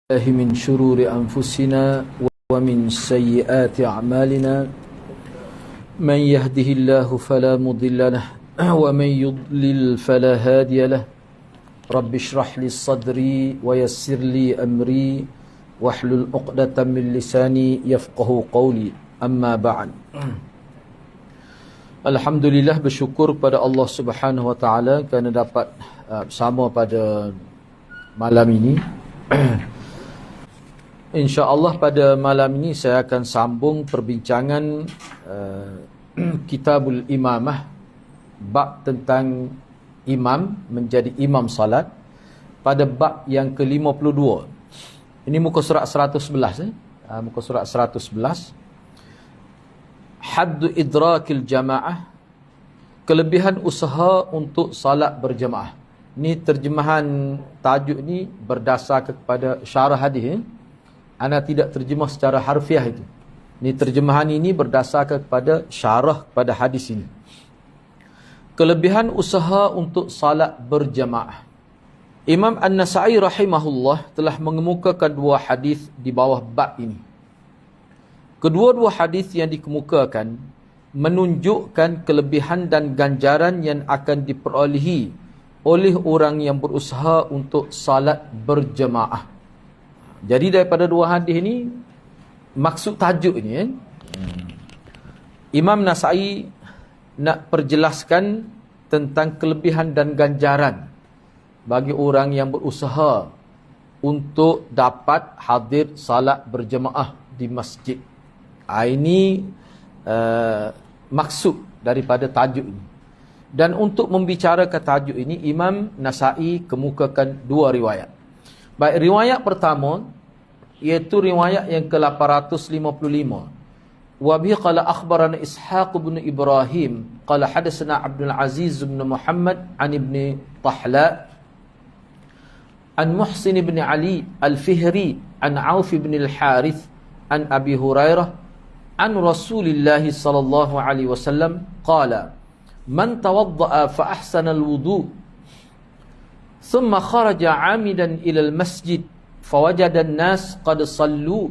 من شرور أنفسنا ومن سيئات أعمالنا من يهده الله فلا مضل له ومن يضلل فلا هادي له رب اشرح لي صدري ويسر لي أمري واحلل عقدة من لساني يفقه قولي أما بعد. Alhamdulillah, bersyukur pada Allah Subhanahu Wa Taala kerana dapat bersama pada malam ini. InsyaAllah pada malam ini saya akan sambung perbincangan Kitabul Imamah, bab tentang imam, menjadi imam salat, pada bab yang ke-52. Ini muka surat 111. Muka surat 111. Haddu idrakil jamaah, kelebihan usaha untuk salat berjamaah. Ini terjemahan tajuk ni berdasar kepada syarah hadis. Ana tidak terjemah secara harfiah itu. Ini terjemahan ini berdasarkan kepada syarah pada hadis ini. Kelebihan usaha untuk salat berjamaah. Imam An-Nasa'i rahimahullah telah mengemukakan dua hadis di bawah bab ini. Kedua-dua hadis yang dikemukakan menunjukkan kelebihan dan ganjaran yang akan diperolehi oleh orang yang berusaha untuk salat berjamaah. Jadi daripada dua hadis ini, maksud tajuk ini Imam Nasa'i nak perjelaskan tentang kelebihan dan ganjaran bagi orang yang berusaha untuk dapat hadir salat berjemaah di masjid. Ini maksud daripada tajuk ini. Dan untuk membicarakan tajuk ini, Imam Nasa'i kemukakan dua riwayat. Baik, riwayat pertama iaitu riwayat yang ke-855. Wa bihi qala akhbarana Ishaq bin Ibrahim qala hadatsana Abdul Aziz bin Muhammad an ibn Tahla an Muhsin bin Ali al-Fihri an Auf bin al-Harith an Abi Hurairah an Rasulillah sallallahu alaihi wasallam qala man tawaddaa fa ahsana al-wudu' ثم خرج عامدا إلى المسجد فوجد الناس قد صلوا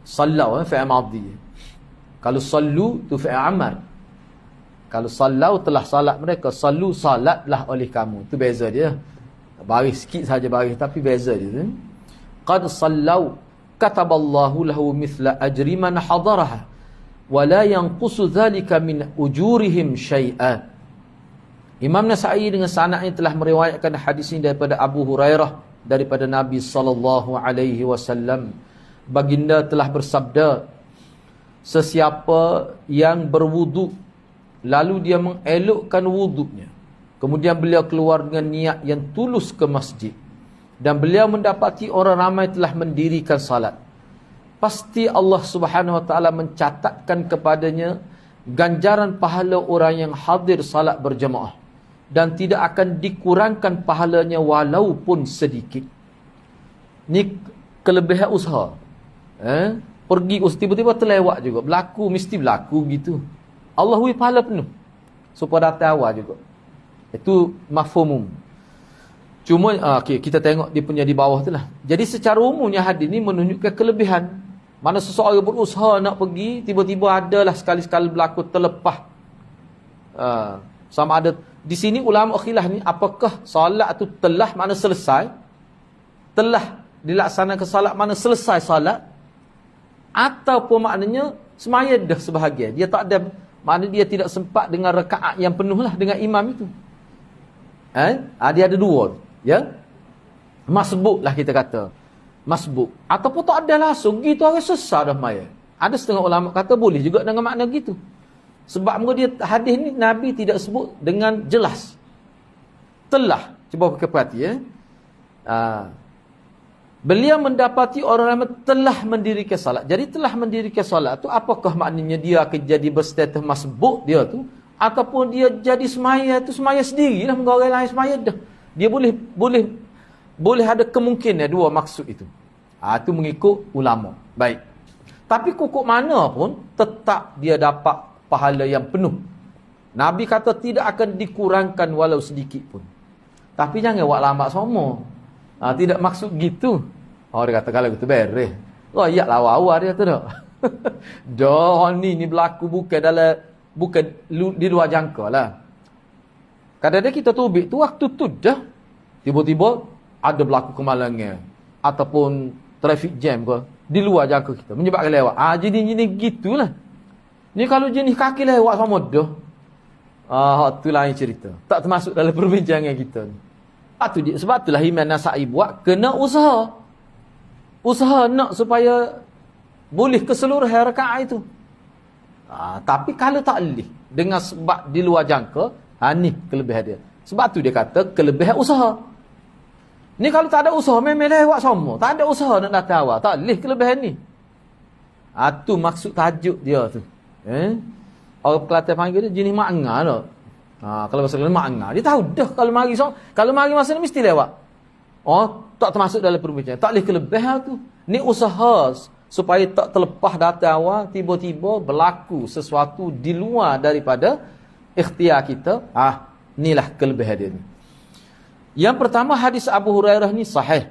صلوا فعل ماضي. Kalau sallu tu fi'il amr. Kalau sallau telah salat mereka, sallu salatlah oleh kamu. Tu beza dia. Baris sikit saja baris, tapi beza dia. Qad sallau kataballahu lahu mithla ajri man hadaraha wala yanqusu dhalika min ujurihim syai'an. Imam Nasa'i dengan sanadnya telah meriwayatkan hadis ini daripada Abu Hurairah daripada Nabi sallallahu alaihi wasallam. Baginda telah bersabda, sesiapa yang berwuduk lalu dia mengelokkan wuduknya, kemudian beliau keluar dengan niat yang tulus ke masjid, dan beliau mendapati orang ramai telah mendirikan salat, pasti Allah Subhanahu Wa Taala mencatatkan kepadanya ganjaran pahala orang yang hadir salat berjemaah, dan tidak akan dikurangkan pahalanya walaupun sedikit. Ni kelebihan usaha. Pergi tiba-tiba terlewat juga, berlaku, mesti berlaku gitu. Allah hui pahala penuh supaya datang awal juga. Itu mafhum. Cuma kita tengok dia punya di bawah tu lah. Jadi secara umumnya hadis ni menunjukkan kelebihan. Mana seseorang berusaha nak pergi, tiba-tiba adalah sekali-sekali berlaku terlepas. Sama ada di sini ulama khilaf ni, apakah solat tu telah mana selesai, telah dilaksanakan salat mana selesai salat, ataupun maknanya semaya dah sebahagian. Dia tak ada, maknanya dia tidak sempat dengan rakaat yang penuh lah dengan imam itu. Dia ada dua, ya. Masbuk lah kita kata. Masbuk. Ataupun tak ada langsung, gitu orang sesat dah maya. Ada setengah ulama kata boleh juga dengan makna gitu. Sebab dia hadis ni Nabi tidak sebut dengan jelas. Telah. Cuba pakai perhati ya. Beliau mendapati orang ramai telah mendirikan salat. Jadi telah mendirikan salat tu apakah maknanya dia akan jadi berstatus masbuk dia tu, ataupun dia jadi semaya tu semaya sendirilah, dengan orang lain semaya dah. Dia boleh ada kemungkinan dua maksud itu. Itu mengikut ulama. Baik. Tapi kukuk mana pun tetap dia dapat pahala yang penuh. Nabi kata tidak akan dikurangkan walau sedikit pun. Tapi jangan buat lambat semua. Tidak maksud gitu. Dia kata kalau gitu beres. Royak lah awal dia tu dah. Dah ni berlaku bukan di luar jangka lah. Kadang-kadang kita tubik tu waktu tu dah. Tiba-tiba ada berlaku kemalangan. Ataupun traffic jam ke. Di luar jangka kita. Menyebabkan lewat. Jenis-jenis gitulah. Ni kalau jenis kaki lewat sama dah. Tu lain cerita. Tak termasuk dalam perbincangan kita ni. Sebab itulah Imam Nasa'i buat. Kena usaha. Usaha nak supaya boleh keseluruhan rakaat itu. Tapi kalau tak boleh. Dengan sebab di luar jangka. Ni kelebihan dia. Sebab tu dia kata kelebihan usaha. Ni kalau tak ada usaha memang lewat semua. Tak ada usaha nak datang awal. Tak boleh kelebihan ni. Tu maksud tajuk dia tu. Orang Kelantan panggil dia jenis ma'angah tak? Kalau bahasa Kelantan ma'angah. Dia tahu dah kalau mari masa ni mesti lewat. Tak termasuk dalam perbincangan. Tak boleh kelebihan tu. Ni usaha supaya tak terlepas datang awal. Tiba-tiba berlaku sesuatu di luar daripada ikhtiar kita. Inilah kelebihan dia ni. Yang pertama hadis Abu Hurairah ni sahih.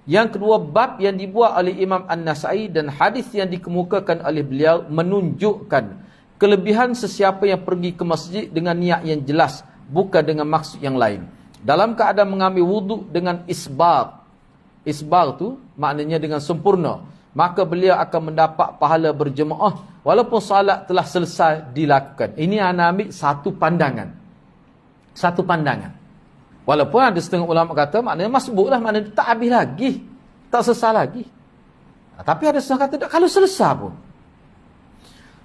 Yang kedua bab yang dibuat oleh Imam An-Nasa'i dan hadis yang dikemukakan oleh beliau menunjukkan kelebihan sesiapa yang pergi ke masjid dengan niat yang jelas, bukan dengan maksud yang lain. Dalam keadaan mengambil wuduk dengan isbar. Isbar tu maknanya dengan sempurna. Maka beliau akan mendapat pahala berjemaah walaupun salat telah selesai dilakukan. Ini ana ambil satu pandangan. Satu pandangan. Walaupun ada setengah ulama kata maknanya masbuk lah, maknanya tak habis lagi. Tak selesai lagi. Tapi ada setengah kata kalau selesai pun.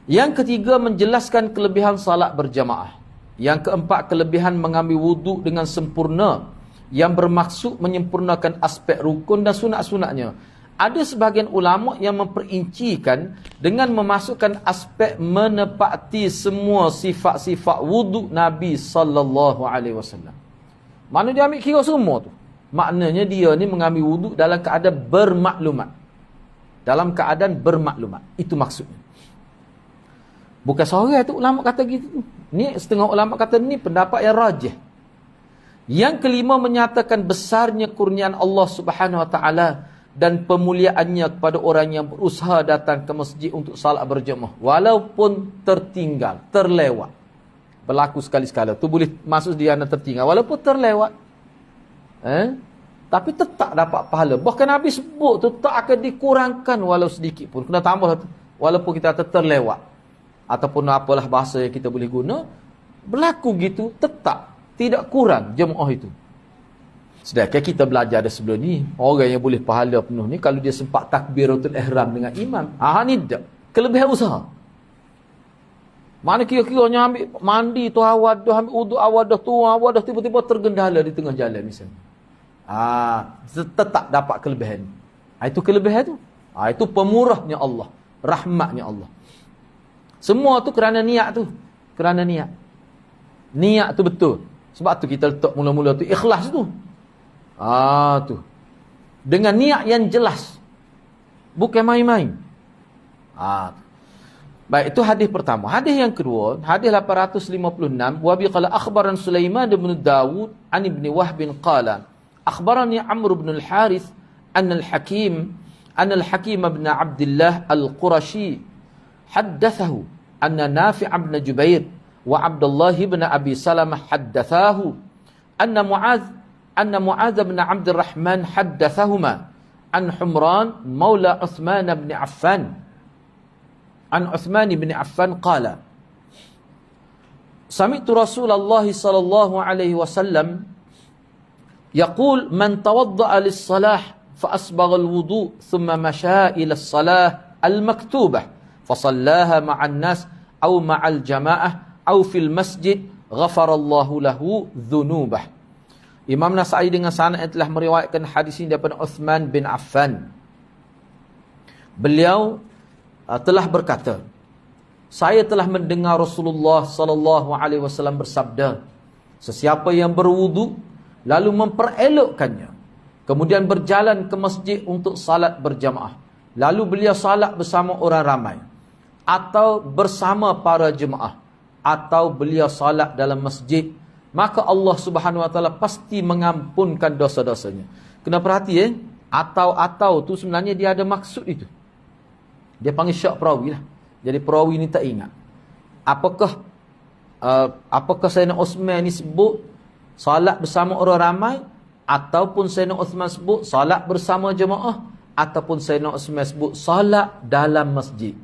Yang ketiga menjelaskan kelebihan salat berjamaah. Yang keempat kelebihan mengambil wuduk dengan sempurna. Yang bermaksud menyempurnakan aspek rukun dan sunat-sunatnya. Ada sebahagian ulama yang memperincikan dengan memasukkan aspek menepati semua sifat-sifat wuduk Nabi sallallahu alaihi wasallam. Mana dia ambil kira semua tu? Maknanya dia ni mengambil wuduk dalam keadaan bermaklumat. Dalam keadaan bermaklumat. Itu maksudnya. Bukan seorang tu ulama kata gitu. Ni setengah ulama kata ni pendapat yang rajih. Yang kelima menyatakan besarnya kurniaan Allah Subhanahu Wa Taala dan pemuliaannya kepada orang yang berusaha datang ke masjid untuk salat berjemaah walaupun tertinggal, terlewat. Berlaku sekali-sekala. Tu boleh masuk dia anda tertinggal walaupun terlewat. Tapi tetap dapat pahala. Bahkan Nabi sebut tu tak akan dikurangkan walau sedikit pun. Kena tambah tu. Walaupun kita terlewat. Ataupun apalah bahasa yang kita boleh guna. Berlaku gitu tetap. Tidak kurang jemaah itu. Sedangkan kita belajar ada sebelum ni. Orang yang boleh pahala penuh ni. Kalau dia sempat takbiratul ihram dengan imam. Ni tak. Kelebihan usaha. Mana kira-kiranya ambil mandi tu awal dah, ambil uduk awal dah, tu awal dah, tiba-tiba tergendala di tengah jalan misalnya. Tetap dapat kelebihan. Itu kelebihan tu. Itu pemurahnya Allah. Rahmatnya Allah. Semua tu kerana niat tu. Kerana niat. Niat tu betul. Sebab tu kita letak mula-mula tu ikhlas tu. Tu. Dengan niat yang jelas. Bukan main-main. Baik, itu hadis pertama. Hadis yang kedua, hadis 856, wa bi qala akhbaran Sulaiman bin Dawud an ibn Wahb qala akhbarani Amr bin al-Harith an al-Hakim ibn Abdullah al-Qurashi haddathahu anna Nafi' ibn Jubair wa Abdullah ibn Abi Salamah haddathahu anna Mu'adz ibn Abd al-Rahman haddathahuma an Humran maula Uthman ibn Affan an Uthman bin Affan qala sami'tu Rasulullah sallallahu alaihi wasallam yaqul man tawadda'a lis-salah fa asbagha al-wudu' thumma masha ila as-salah al-maktubah fa sallaha ma'an nas aw ma'al jama'ah aw fil masjid ghafara Allahu lahu dhunubah. Imam Nasa'i dengan sanad yang telah meriwayatkan hadis ini daripada Uthman bin Affan. Beliau telah berkata, saya telah mendengar Rasulullah sallallahu alaihi wasallam bersabda, sesiapa yang berwudu lalu memperelokkannya, kemudian berjalan ke masjid untuk salat berjamaah, lalu beliau salat bersama orang ramai atau bersama para jemaah, atau beliau salat dalam masjid, maka Allah Subhanahu Wa Taala pasti mengampunkan dosa-dosanya. Kena perhati atau tu sebenarnya dia ada maksud itu. Dia panggil syak perawi lah. Jadi perawi ni tak ingat. Apakah Sayyidina Uthman ni sebut salat bersama orang ramai, ataupun Sayyidina Uthman sebut salat bersama jemaah, ataupun Sayyidina Uthman sebut salat dalam masjid.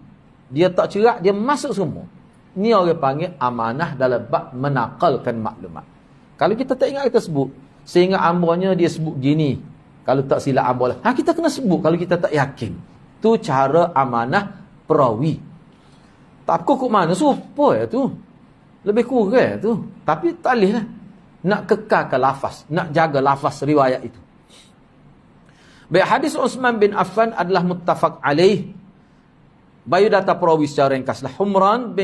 Dia tak cerak, dia masuk semua. Ni orang panggil amanah dalam bab menakalkan maklumat. Kalau kita tak ingat, kita sebut. Sehingga ambilnya dia sebut gini. Kalau tak silap ambil, kita kena sebut kalau kita tak yakin. Tu cara amanah perawi. Tak kok mana supa ya tu. Lebih kurang tu. Tapi tak boleh lah. Nak kekalkan lafaz, nak jaga lafaz riwayat itu. Baik, hadis Uthman bin Affan adalah muttafaq alaih. Biodata perawi secara ringkaslah. Humran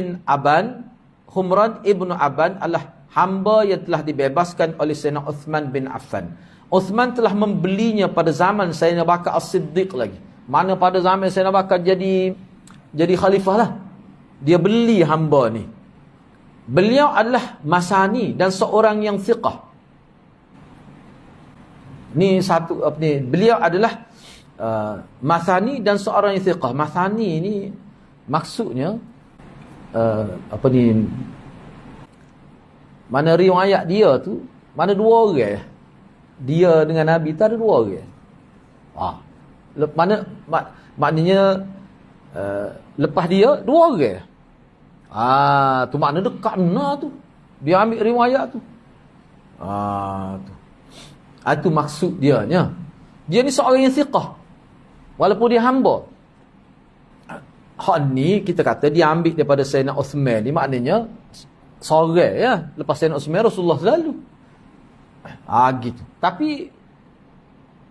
ibnu Aban adalah hamba yang telah dibebaskan oleh Sayyidina Uthman bin Affan. Uthman telah membelinya pada zaman Sayyidina Bakar As-Siddiq lagi. Mana pada zaman Sayyidina Bakar jadi khalifah lah. Dia beli hamba ni. Beliau adalah masani dan seorang yang thiqah. Ni satu apa ni? Beliau adalah masani dan seorang yang thiqah. Masani ni maksudnya mana riwayat dia tu, mana dua orang. Dia dengan Nabi tu ada dua orang. Maknanya lepas dia dua orang. Tu makna dekat benar tu. Dia ambil riwayat tu. Itu maksud dia nya. Dia ni seorang yang thiqah. Walaupun dia hamba. Hak ni kita kata dia ambil daripada Sayyidina Uthman ni, maknanya seorang ya. Lepas Sayyidina Uthman Rasulullah selalu. Gitu. Tapi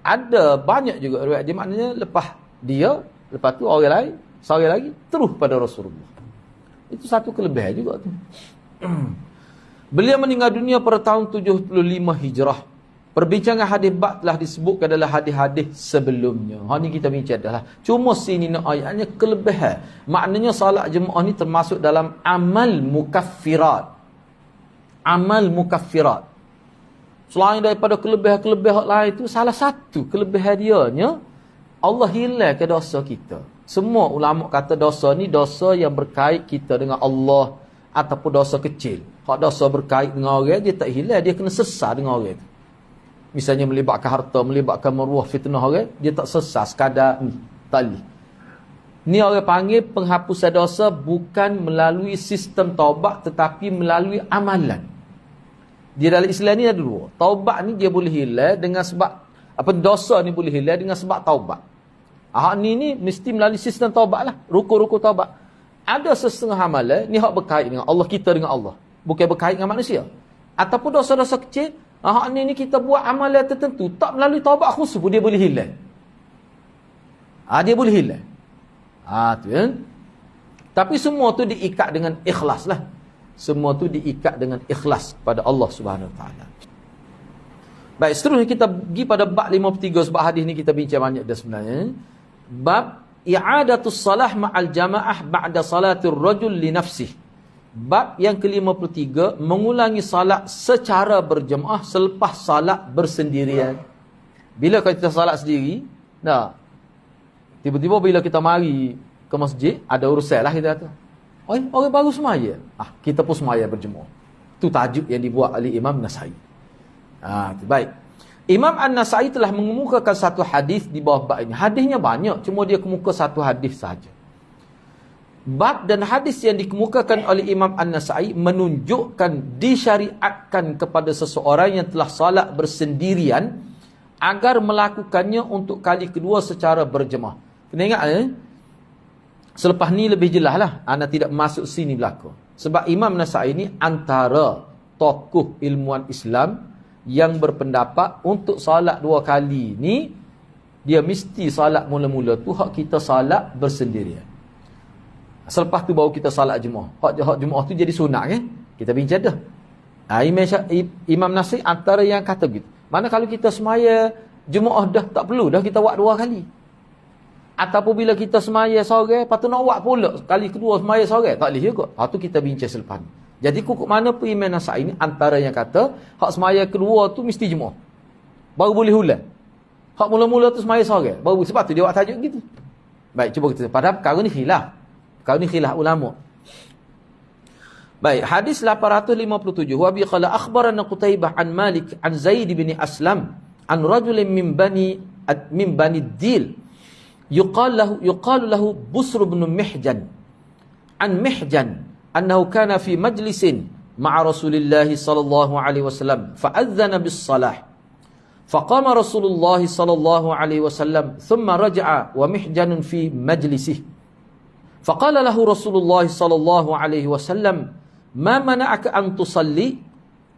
ada banyak juga riwayat dia, maknanya lepas tu orang lain, seorang lagi terus pada Rasulullah. Itu satu kelebihan juga tu. Beliau meninggal dunia pada tahun 75 Hijrah. Perbincangan hadis bab telah disebutkan dalam hadis-hadis sebelumnya. Ni kita bincang dah lah. Cuma sini ayatnya kelebihan. Maknanya salat jemaah ni termasuk dalam amal mukaffirat. Amal mukaffirat. Selain daripada kelebihan-kelebihan lain itu, salah satu kelebihan dianya, Allah hilangkan dosa kita. Semua ulama kata dosa ni dosa yang berkait kita dengan Allah ataupun dosa kecil. Kalau dosa berkait dengan orang, dia tak hilang, dia kena sesat dengan orang itu. Misalnya melibatkan harta, melibatkan maruah, fitnah orang, dia tak sesat sekadar tali. Ni orang panggil penghapusan dosa bukan melalui sistem taubat tetapi melalui amalan. Dia dalam Islam ni ada dua. Taubat ni dia boleh hilang dengan sebab dosa ni boleh hilang dengan sebab taubat. Ni mesti melalui sistem taubat lah. Rukun-rukun taubat. Ada sesetengah amalan ni hak berkait dengan Allah, kita dengan Allah. Bukan berkait dengan manusia. Ataupun dosa-dosa kecil, ni kita buat amalan tertentu, tak melalui taubat khusus pun dia boleh hilang. Dia boleh hilang. Tu kan. Tapi semua tu diikat dengan ikhlas lah. Semua tu diikat dengan ikhlas kepada Allah Subhanahu Wa Taala. Baik, seterusnya kita pergi pada bab 53 sebab hadis ni kita bincang banyak dah sebenarnya. Bab i'adatus salah ma'al jamaah ba'da salatir rajul li nafsih. Bab yang ke-53, mengulangi salat secara berjemaah selepas salat bersendirian. Bila kita salat sendiri, tiba-tiba bila kita mari ke masjid, ada urusan lah kita kata. Orang baru semaya. Kita pun semaya berjemaah. Itu tajuk yang dibuat oleh Imam Nasai. Baik. Imam An-Nasai telah mengemukakan satu hadis di bawah bab ini. Hadisnya banyak, cuma dia kemuka satu hadis saja. Bab dan hadis yang dikemukakan oleh Imam An-Nasai menunjukkan disyariatkan kepada seseorang yang telah salat bersendirian agar melakukannya untuk kali kedua secara berjemaah. Kena ingat selepas ni lebih jelas lah. Anda tidak masuk sini belakang. Sebab Imam Nasai ni antara tokoh ilmuwan Islam yang berpendapat untuk salat dua kali ni, dia mesti salat mula-mula tu hak kita salat bersendirian. Selepas tu baru kita salat jemaah. Hak jemaah tu jadi sunat kan? Kita bincang dah. Imam Nasai antara yang kata begitu. Mana kalau kita semaya jemaah dah tak perlu dah kita buat dua kali. Ataupun bila kita semaya seorang, lepas tu nak buat pula kali kedua semaya seorang, tak boleh juga. Tu kita bincang selepas ni. Jadi kukuk mana pun Imam Nasai ni antara yang kata hak semaya kedua tu mesti jemaah. Baru boleh ulang. Hak mula-mula tu semaya seorang. Baru sebab tu dia buat tajuk gitu. Baik, cuba kita. Padahal perkara ni khilaf. Perkara ni khilaf ulama. Baik, hadis 857. Wa bi qala akhbarana Qutaibah an Malik an Zaid bin Aslam an rajulin min bani Dil yuqalu lahu Busr bin Mihjan an Mihjan annahu kana fi majlisin ma'a Rasulillah sallallahu alaihi wasallam fa'adhana bis salah faqama Rasulullah sallallahu alaihi wasallam thumma raja'a wa Mihjan fi majlisih faqala lahu Rasulullah sallallahu alaihi wasallam ma mana'aka an tusalli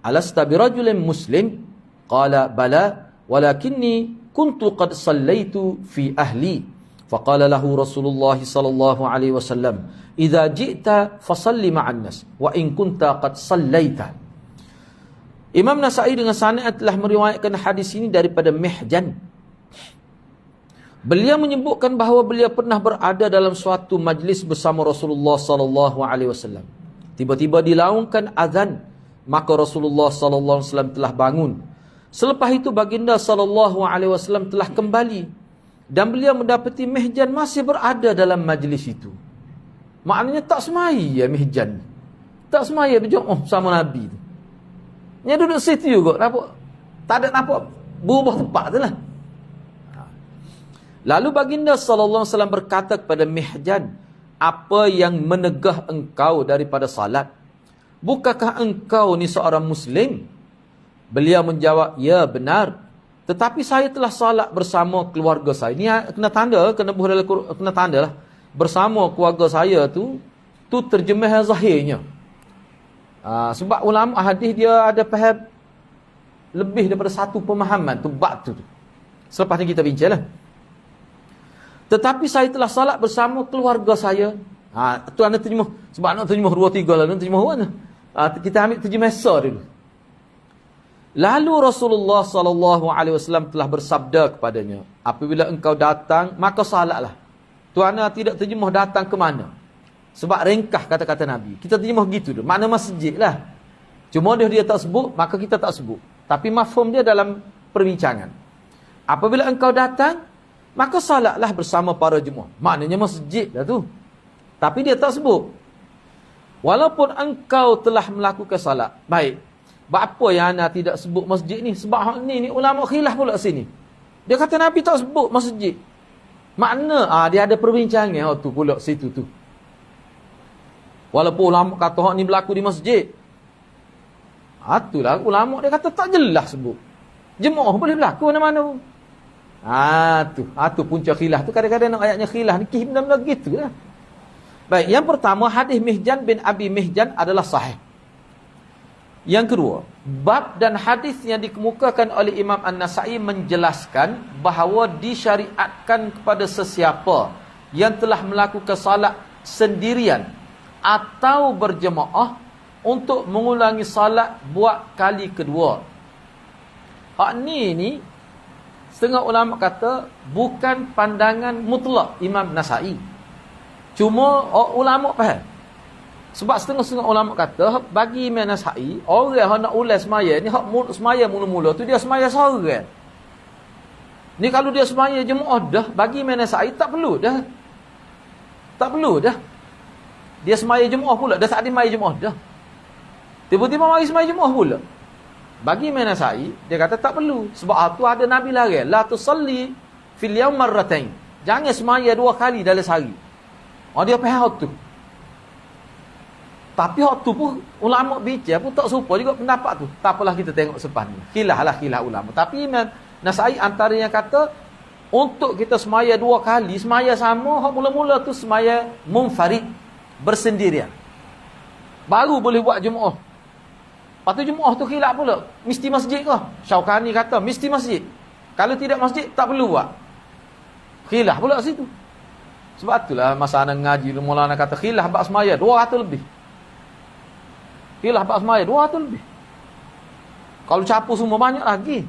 alasta birajulin muslim qala bala walakinni kuntu qad sallaitu fi ahli faqala lahu Rasulullah sallallahu alaihi wasallam idza ji'ta fasalli ma'an nas wa in kunta qad sallaita. Imam Nasai dengan sanad telah meriwayatkan hadis ini daripada Mihjan. Beliau menyebutkan bahawa beliau pernah berada dalam suatu majlis bersama Rasulullah sallallahu alaihi wasallam. Tiba-tiba dilaungkan azan, maka Rasulullah sallallahu alaihi wasallam telah bangun. Selepas itu baginda sallallahu alaihi wasallam telah kembali dan beliau mendapati Mihjan masih berada dalam majlis itu. Maknanya tak semaya Mihjan. Tak semaya berjemaah sama Nabi tu. Dia duduk situ juga, nampak? Tak ada nampak berubah tempat tu lah. Lalu baginda sallallahu alaihi wasallam berkata kepada Mihjan, apa yang menegah engkau daripada salat? Bukankah engkau ni seorang Muslim? Beliau menjawab, ya benar. Tetapi saya telah salat bersama keluarga saya. Ni kena tanda, kena tanda lah. Bersama keluarga saya tu terjemah zahirnya. Sebab ulama hadis dia ada faham lebih daripada satu pemahaman tu bab tu. Selepas ni kita bincang lah. Tetapi saya telah salat bersama keluarga saya. Tu anda terjemah. Sebab nak terjemah 2-3 lah. Nak terjemah mana? Kita ambil terjemah sah dulu. Lalu Rasulullah sallallahu alaihi wasallam telah bersabda kepadanya, apabila engkau datang, maka salatlah. Tu anda tidak terjemah datang ke mana. Sebab ringkah kata-kata Nabi. Kita terjemah gitu tu. Makna masjid lah. Cuma dia tak sebut, maka kita tak sebut. Tapi mafhum dia dalam perbincangan. Apabila engkau datang, maka salatlah bersama para jemaah. Maknanya masjid lah tu. Tapi dia tak sebut. Walaupun engkau telah melakukan salat. Baik. Apa yang anda tidak sebut masjid ni? Sebab ni ulama khilaf pula sini. Dia kata Nabi tak sebut masjid. Makna dia ada perbincangan tu pula situ tu. Walaupun ulama kata hak ni berlaku di masjid. Itulah ulama dia kata tak jelas sebut. Jemaah boleh berlaku mana-mana pun. Tu punca khilaf tu. Kadang-kadang nak ayatnya khilaf ni benda-benda gitu lah. Baik, yang pertama hadis Mihjan bin Abi Mihjan adalah sahih. Yang kedua, bab dan hadis yang dikemukakan oleh Imam An-Nasai menjelaskan bahawa disyariatkan kepada sesiapa yang telah melakukan salat sendirian atau berjemaah untuk mengulangi salat buat kali kedua. Hak ni setengah ulama kata bukan pandangan mutlak Imam Nasai. Cuma ulama faham. Sebab setengah-setengah ulama kata bagi Imam Nasai, orang yang nak ulas semaya ni hak semaya mula-mula tu dia semaya seorang. Ni kalau dia semaya jemaah dah, bagi Imam Nasai tak perlu dah. Tak perlu dah. Dia semaya jemaah pula, dah tak ada semaya jemaah dah. Tiba-tiba mari semaya jemaah pula. Bagi Imam Nasai, dia kata tak perlu. Sebab tu ada Nabi larang, la tusalli fil yaum marratain. Jangan semaya 2 kali dalam sehari. Dia faham tu. Tapi hak tu pun ulama bincang pun tak serupa juga pendapat tu. Tak apalah kita tengok sepan ni. Khilaf ulama. Tapi Imam Nasai antara yang kata untuk kita semaya 2 kali, semaya sama, hak mula-mula tu semaya munfarid, bersendirian. Baru boleh buat jemaah. Lepas tu jemaah tu khilaf pula. Mesti masjid ke? Syaukani kata mesti masjid. Kalau tidak masjid tak perlu buat. Khilaf pula situ. Sebab itulah masa anak ngaji mula anak kata khilaf bab semaya 200 lebih. Khilaf bab semaya 200 lebih. Kalau capur semua banyak lagi.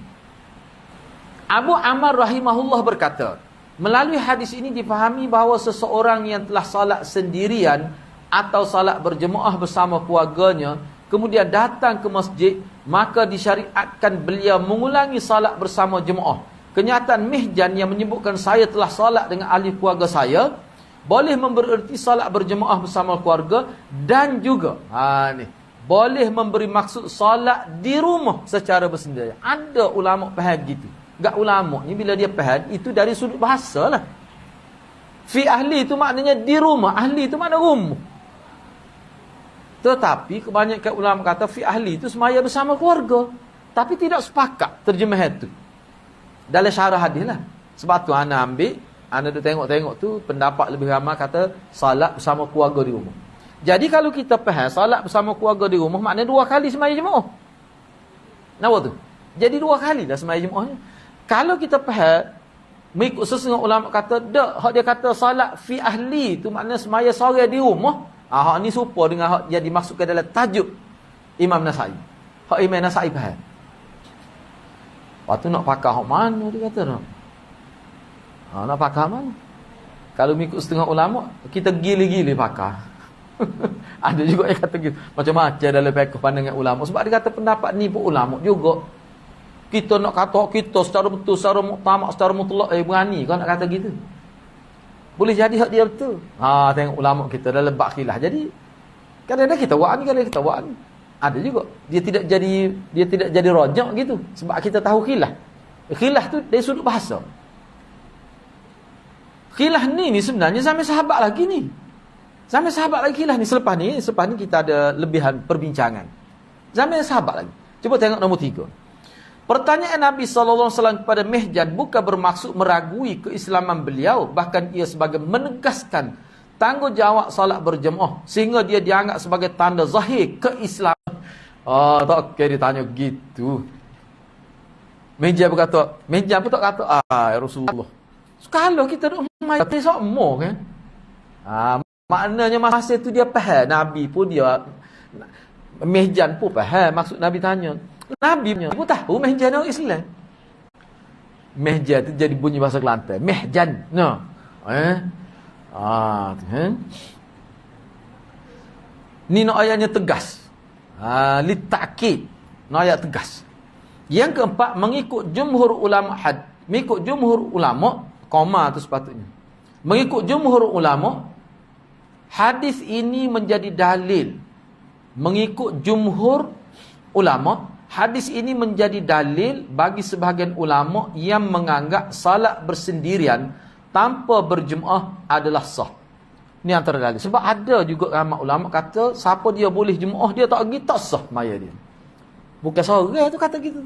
Abu Ammar rahimahullah berkata, melalui hadis ini difahami bahawa seseorang yang telah salat sendirian atau salat berjemaah bersama keluarganya, kemudian datang ke masjid, maka disyariatkan beliau mengulangi salat bersama jemaah. Kenyataan Mihjan yang menyebutkan saya telah salat dengan ahli keluarga saya, boleh memberi erti salat berjemaah bersama keluarga, dan juga boleh memberi maksud salat di rumah secara bersendirian. Ada ulama faham gitu. Gak ulama ni bila dia faham itu dari sudut bahasa lah. Fi ahli itu maknanya di rumah, ahli itu makna rumah. Tetapi kebanyakan ulama kata fi ahli itu semaya bersama keluarga, tapi tidak sepakat terjemah itu dalam syarah hadis lah. Sebab tu ana ambil, ana duk tengok-tengok tu pendapat lebih ramai kata salat bersama keluarga di rumah. Jadi kalau kita faham salat bersama keluarga di rumah, maknanya 2 kali semaya jemaah. Kenapa tu? Jadi 2 kali dah semaya jemaahnya. Kalau kita faham, mengikut setengah ulama kata, hak dia kata salat fi ahli tu maknanya semaya sore di rumah. Hak ni serupa dengan hak yang dimaksudkan dalam tajuk Imam Nasai. Hak Imam Nasai faham. Lepas tu nak pakar hak mana dia kata nak? Nak pakar mana? Kalau mengikut setengah ulama, kita gili-gili pakar. Ada juga yang kata gitu. Macam-macam dalam fiqh pandangan ulama. Sebab dia kata pendapat ni pun ulama juga. Kita nak kata kita secara betul, secara muktamad, secara mutlak, berani kau nak kata gitu. Boleh jadi hak dia betul. Tengok ulama kita dalam bab khilaf. Jadi kadang-kadang kita buat ni, kadang-kadang kita buat ni. Ada juga. Dia tidak jadi rajak gitu. Sebab kita tahu khilaf. Khilaf tu dari sudut bahasa. Khilaf ni sebenarnya sampai sahabat lagi ni. Sampai sahabat lagi khilaf ni. Selepas ni kita ada lebihan perbincangan. Sampai sahabat lagi. Cuba tengok nombor 3. Pertanyaan Nabi SAW kepada Mihjan bukan bermaksud meragui keislaman beliau. Bahkan ia sebagai menegaskan tanggungjawab salat berjemaah, sehingga dia dianggap sebagai tanda zahir keislaman. Tak okey ditanya gitu. Mihjan pun tak kata, ya Rasulullah, kalau kita duk mai semua kan. Maknanya masa itu dia faham. Nabi pun dia, Mihjan pun faham maksud Nabi tanya. Nabi pun tahu Mihjan orang Islam. Mihjan tu jadi bunyi bahasa Kelantan. Mihjan. Ni nak ayatnya tegas. Litakid. Nak ayat tegas. Yang keempat, mengikut jumhur ulama mengikut jumhur ulama, koma tu sepatutnya. Mengikut jumhur ulama, hadis ini menjadi dalil. Mengikut jumhur ulama, hadis ini menjadi dalil bagi sebahagian ulama yang menganggap salat bersendirian tanpa berjemaah adalah sah. Ni antara dalil. Sebab ada juga ramai ulama kata siapa dia boleh jemaah, dia tak pergi tak sah maya dia. Bukan seorang tu kata gitu.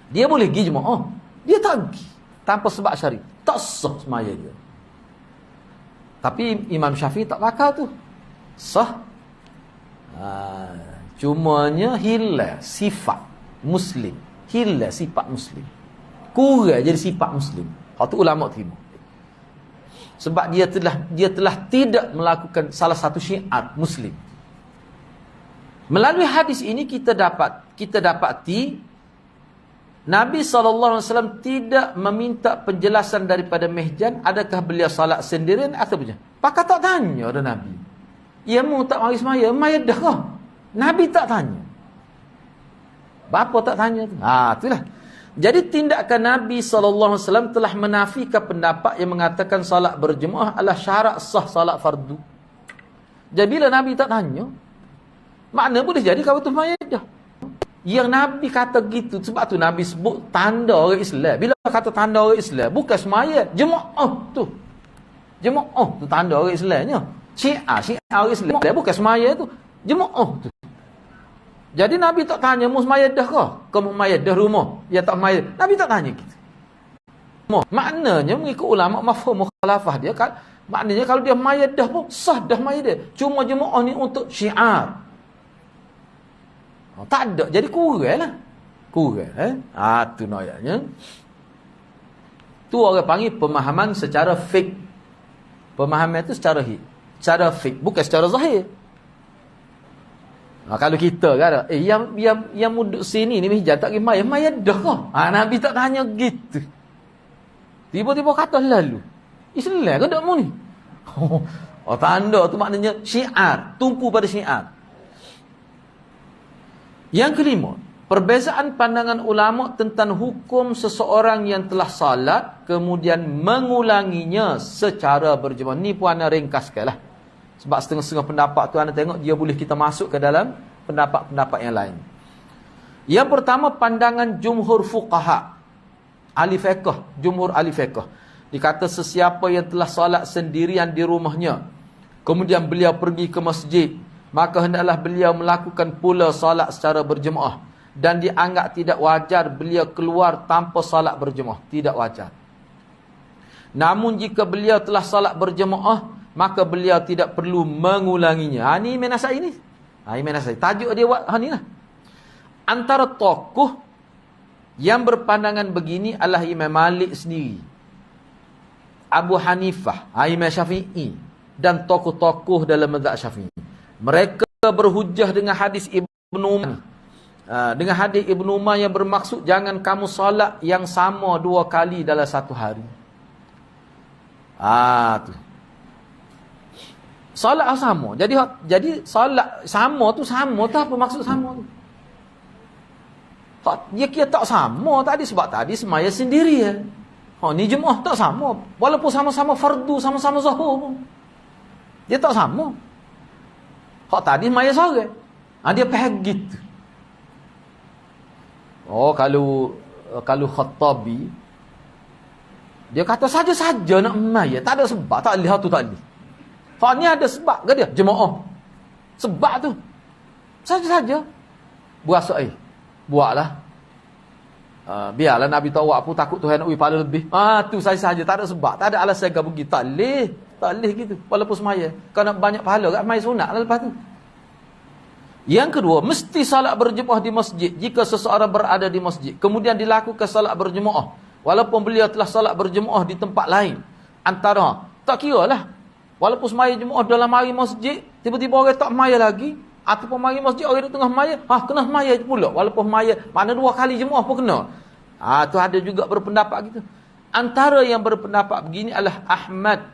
Dia boleh pergi jemaah, dia tak pergi tanpa sebab syar'i, tak sah maya dia. Tapi Imam Syafi'i tak pakar tu. Sah. Cumanya hilang sifat Muslim. Hilang sifat Muslim. Kurang jadi sifat Muslim. Hal tu ulama terima. Sebab dia telah tidak melakukan salah satu syiar Muslim. Melalui hadis ini kita dapati Nabi SAW tidak meminta penjelasan daripada Mihjan adakah beliau salat sendirian atau bukan. Pakar tak tanya dah Nabi. Ia mu tak mari semaya, maya dah kah? Nabi tak tanya. Bapa tak tanya tu. Itulah. Jadi tindakan Nabi SAW telah menafikan pendapat yang mengatakan salat berjemaah adalah syarat sah salat fardu. Jadi bila Nabi tak tanya, makna boleh jadi kau tu mayat dah. Yang Nabi kata gitu, sebab tu Nabi sebut tanda orang Islam. Bila kata tanda orang Islam, bukan semayat, jemaah tu. Jemaah tu tanda orang Islamnya. Syiah orang Islam, bukan semayat tu. Jemaah tu. Jadi Nabi tak tanya, mu semayat dah kah? Kamu semayat dah rumah? Ya tak semayat. Nabi tak tanya gitu. Maknanya mengikut ulama mafhum mukhalafah dia, maknanya kalau dia semayat dah pun sah dah semayat dia. Cuma jemaah ni untuk syiar. Tak ada. Jadi kurang lah. Kurang. Tu ayatnya. Tu orang panggil pemahaman secara fiqh. Pemahaman itu secara fiqh. Bukan secara zahir. Kalau kita kan, yang muduk sini ni Mihjan tak pergi mayat dah kah? Nabi tak tanya gitu. Tiba-tiba kata lalu. Islam ke tak mu ni? Oh, tanda tu maknanya syiar, tumpu pada syiar. Yang kelima, perbezaan pandangan ulama tentang hukum seseorang yang telah salat kemudian mengulanginya secara berjemaah. Ni pun ana ringkaskan lah. Sebab setengah-setengah pendapat tu ana tengok dia boleh kita masuk ke dalam pendapat-pendapat yang lain. Yang pertama, pandangan jumhur fuqaha, ahli fiqh, jumhur ahli fiqh. Dikata sesiapa yang telah salat sendirian di rumahnya, kemudian beliau pergi ke masjid, maka hendaklah beliau melakukan pula salat secara berjemaah. Dan dianggap tidak wajar beliau keluar tanpa salat berjemaah. Tidak wajar. Namun jika beliau telah salat berjemaah, maka beliau tidak perlu mengulanginya. Ini Imam Nasai ni. Imam Nasai. Tajuk dia buat ni lah. Antara tokoh yang berpandangan begini adalah Imam Malik sendiri, Abu Hanifah, Imam Syafi'i, dan tokoh-tokoh dalam mazhab Syafi'i. Mereka berhujjah dengan hadis Ibnu Umar. Dengan hadis Ibnu Umar yang bermaksud jangan kamu salat yang sama 2 kali dalam satu hari. Tu. Salat sama. Jadi salat sama tu apa maksud sama tu? Dia kira tak sama tadi sebab tadi semaya sendiri ya. Ni jemaah tak sama. Walaupun sama-sama fardu, sama-sama zuhur pun. Dia tak sama. Tadi semaya sore. Dia faham gitu. Kalau Khattabi dia kata saja-saja nak semaya, tak ada sebab, tak lihat tu tak boleh. Ni ada sebab ke dia? Jemaah. Sebab tu. Saja-saja. Buatlah. Biarlah Nabi tahu apa takut Tuhan nak pahala lebih. Tu saja-saja, tak ada sebab, tak ada alasan ke begitu. Tak leh gitu. Walaupun semaya. Kau nak banyak pahala kat semaya sunat lah lepas tu. Yang kedua, mesti salat berjemaah di masjid. Jika seseorang berada di masjid, kemudian dilakukan salat berjemaah, walaupun beliau telah salat berjemaah di tempat lain, antara, tak kira lah. Walaupun semaya jemaah dalam mari masjid, tiba-tiba orang tak semaya lagi, ataupun mari masjid orang tengah semaya, kena semaya je pula. Walaupun semaya, mana 2 kali jemaah pun kena. Tu ada juga berpendapat gitu. Antara yang berpendapat begini adalah Ahmad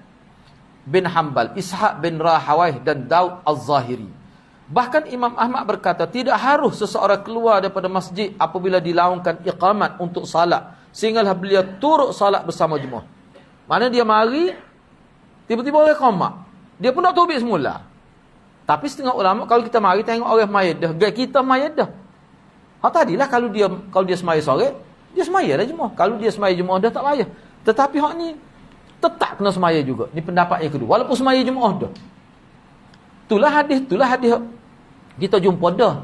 bin Hanbal, Ishaq bin Rahawayh, dan Daud Az-Zahiri. Bahkan Imam Ahmad berkata, tidak harus seseorang keluar daripada masjid apabila dilaungkan iqamat untuk salat, sehinggalah beliau turut salat bersama jemaah. Mana dia mari, tiba-tiba orang iqamat, dia pun nak tubik semula. Tapi setengah ulama, kalau kita mari tengok orang semaya dah, kita semaya dah. Tadilah kalau dia semaya sore, dia semaya dah jemaah. Kalau dia semaya jemaah dah tak payah. Tetapi hak ni tetap kena semaya juga. Ni pendapat yang kedua. Walaupun semaya jemaah dah. Itulah hadis. Kita jumpa dah.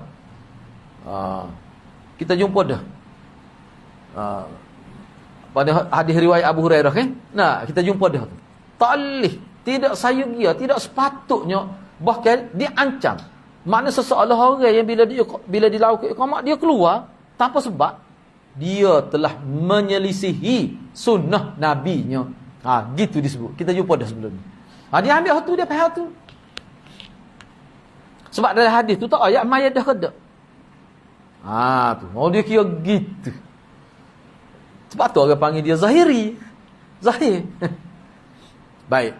Pada hadis riwayat Abu Hurairah kan? Kita jumpa dah tu. Talih, tidak sayugia, tidak sepatutnya, bahkan diancam. Makna seseorang orang yang bila dilakukan iqamah dia keluar tanpa sebab, dia telah menyelisihi sunnah nabinya. Gitu disebut. Kita jumpa dah sebelum ni. Dia ambil tu, dia faham tu. Sebab dalam hadis tu tak ayat mayat dah kedak. Tu. Dia kira gitu. Sebab tu orang panggil dia Zahiri. Zahir. Baik.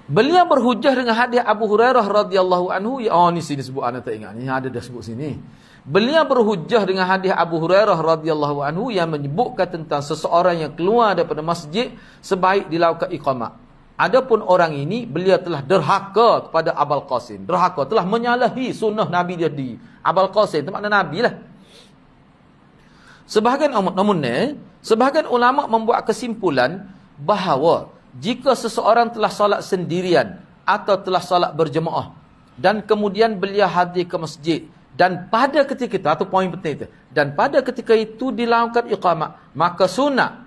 Beliau berhujah dengan hadis Abu Hurairah radhiyallahu anhu. Ni sini sebut, ana tak ingat. Ni ada dah sebut sini. Beliau berhujah dengan hadis Abu Hurairah radhiyallahu anhu yang menyebutkan tentang seseorang yang keluar daripada masjid sebaik dilakukan iqamah. Adapun orang ini, beliau telah derhaka kepada Abul Qasim. Derhaka, telah menyalahi sunnah Nabi dia di Abul Qasim. Itu makna Nabi lah. Sebahagian ulama membuat kesimpulan bahawa jika seseorang telah salat sendirian atau telah salat berjemaah dan kemudian beliau hadir ke masjid, dan pada ketika itu, atau poin penting itu, dan pada ketika itu dilakukan iqamah, maka sunat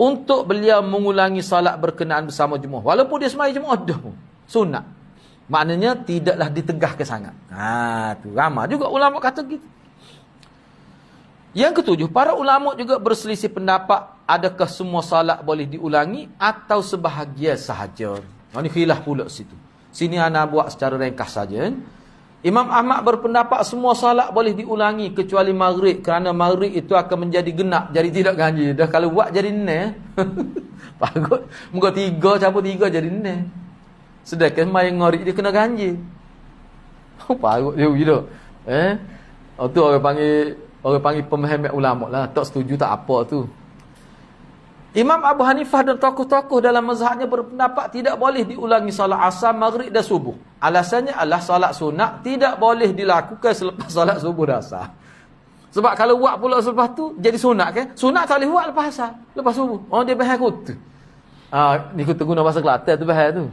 untuk beliau mengulangi salat berkenaan bersama jemaah. Walaupun dia semaya jemaah dah pun. Sunat. Maknanya tidaklah ditegahkan sangat. Tu ramai juga ulama kata gitu. Yang ketujuh, para ulama juga berselisih pendapat adakah semua salat boleh diulangi atau sebahagian sahaja. Ini khilaf pula situ. Sini ana buat secara ringkas saja. Imam Ahmad berpendapat semua salat boleh diulangi kecuali maghrib, kerana maghrib itu akan menjadi genap, jadi tidak ganjil. Dah kalau buat jadi ne. Bagus. Muka 3 cabut 3 jadi ne. Sedangkan main ngorek dia kena ganjil. Bagus dia begitu. Tu orang panggil pemahaman ulama lah. Tak setuju tak apa tu. Imam Abu Hanifah dan tokoh-tokoh dalam mazhabnya berpendapat tidak boleh diulangi solat asar, maghrib dan subuh. Alasannya adalah solat sunat tidak boleh dilakukan selepas solat subuh dan asar. Sebab kalau buat pula selepas tu jadi sunat kan? Sunat tak boleh buat lepas asar, lepas subuh. Oh dia bahaya kutu. Ni kutu guna bahasa Kelantan tu bahaya tu.